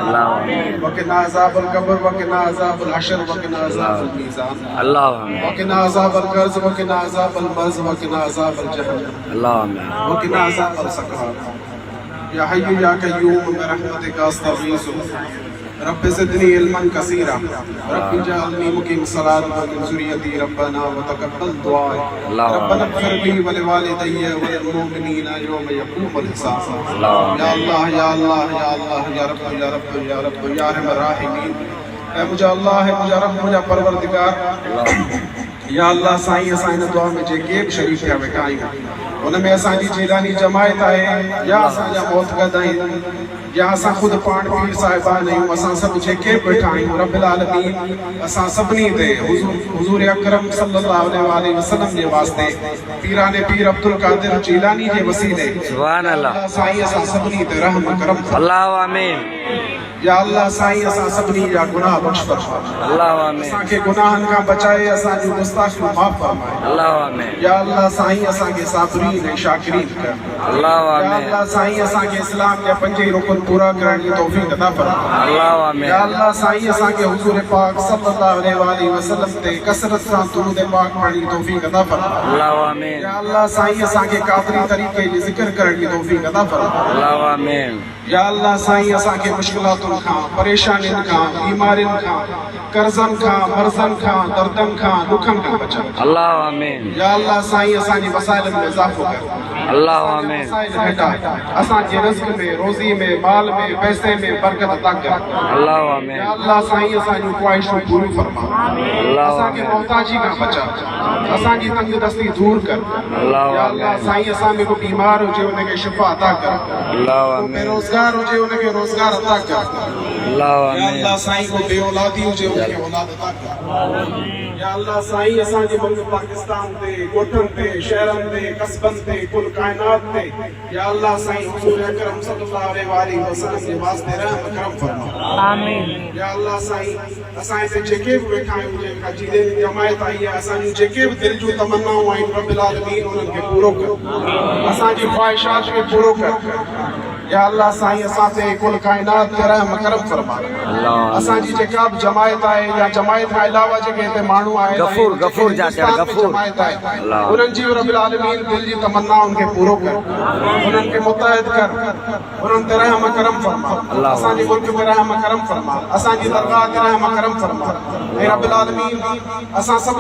अल्लाह आमीन। वक़िना अज़ाबल क़ब्र वक़िना अज़ाबल हशर वक़िना अज़ाबल मीज़ान। अल्लाह आमीन। वक़िना अज़ाबल कर्ज़ वक़िना अज़ाबल मर्ज़ वक़िना अज़ाबल जहन्नम। अल्लाह आमीन। वक़िना अज़ाबल सकरात। या हय्यु या क़य्यूम बिरहमतिका अस्तगीज़ु रब्बि ज़िदनी इल्मन कसीरा रब्बि जअलनी मुक़ीम सलात व मिन ज़ुर्रियती रब्बना व तक़ब्बल दुआ रब्बना इग़फ़िर ली व लिवालिदैया व लिल-मुमिनीना यौम यक़ूमुल हिसाब। या अल्लाह या अल्लाह या अल्लाह या रब्ब या रब्ब या रब्ब या अरहमर राहिमीन। ऐ मुझा अल्लाह है मुझा रब्ब मुझा परवरदिगार। या अल्लाह साईं असां हिन दुआ में जेके बि शरीक थिया वेठा आहियूं उनमें असांजी जीलानी जमायत आहे या असांजा मोहतगद आहिनि या असां ख़ुदि पाण पीर साहिबान आहियूं असां सभु जेके बि वेठा आहियूं रब्बिल आलमीन असां सभिनी ते हुज़ूर अकरम सल्लल्लाहु अलैहि वसल्लम जे वास्ते पीराने पीर अब्दुल कादिर जीलानी जे वसीले सुभान अल्लाह साईं असां सभिनी ते रहम करम अल्लाह आमीन। या अल्लाह साईं असां सभिनी जा गुनाह बख़्श फरमा। अल्लाह आमीन। असांखे गुनाहनि खां बचाए असांजी गुस्ताखियूं माफ़ फरमाए। अल्लाह आमीन। या अल्लाह साईं असांखे साबिरीन ऐं शाकिरीन कर। अल्लाह या आमीन। अल्लाह साईं असांखे इस्लाम जा 5 रुकन पूरा करण जी तौफ़ीक़ अता फरमा। अल्लाह आमीन। या अल्लाह साईं असांखे हुज़ूर पाक सल्लल्लाहु अलैहि वसल्लम ते कसरत सां दुरूद पाक पढ़ण जी तौफ़ीक़ अता फरमा। अल्लाह आमीन। या अल्लाह साईं असांखे क़ादरी तरीक़े जी ज़िक्र करण जी तौफ़ीक़ अता फरमा। अल्लाह आमीन। या अल्लाह साईं असांखे मुश्किलातुनि खां परेशानियुनि खां बीमारियुनि खां कर्ज़नि खां मर्ज़नि खां दर्दनि खां दुखनि खां बचा। अल्लाह आमीन। या अल्लाह साईं असांजी वसाइलनि में इज़ाफ़ो कर। अल्लाह आमीन। असांजे रिज़्क़ में रोज़ी में माल में पैसे में बरकत अता कर। अल्लाह आमीन। या अल्लाह साईं असांजूं ख़्वाहिशूं पूरियूं फरमा। अल्लाह असांखे आमीन। मोहताजी खां बचा असांजी तंगदस्ती दूर कर। अल्लाह या अल्लाह आमीन। साईं असां में को बीमार हुजे उनखे शिफ़ा अता कर। अल्लाह को आमीन। बेरोज़गार हुजे उनखे रोज़गार अता कर। अल्लाह या आमीन। अल्लाह साईं को बेऔलादी हुजे उनखे औलाद अता कर। या अल्लाह साईं असांजे मुल्क पाकिस्तान ते ॻोठनि ते शहरनि ते कस्बनि ते कुल काइनात ते या अल्लाह साईं हुज़ूर अकरम सल्लल्लाहु अलैहि वसल्लम जे वास्ते रहम करम फरमा। आमीन। या अल्लाह साईं असां हिते जेके बि वेठा आहियूं जंहिंखां जीलेनी जमायत आई आहे असांजूं जेके बि दिलि जूं तमन्नाऊं आहिनि रब्बिल आलमीन उन्हनि खे पूरो कर। असांजी ख़्वाहिशात खे पूरो कर। या अल्लाह साईं असां ते कुल काइनात ते रहम करम फरमा। असांजी जेका बि जमायत आहे या जमायत खां अलावा जेके हिते माण्हू आहिनि गफ़ूर जाकर गफ़ूर जमायत आहे उन्हनि जी रब्बिल आलमीन दिल जी तमन्नाउनि खे पूरो कर उन्हनि खे मुतहद कर उन्हनि ते रहम करम फरमा। असांजे मुल्क में रहम करम फरमा। असांजी दरगाह ते रहम करम फरमा। ऐं रब्बिल आलमीन असां सभु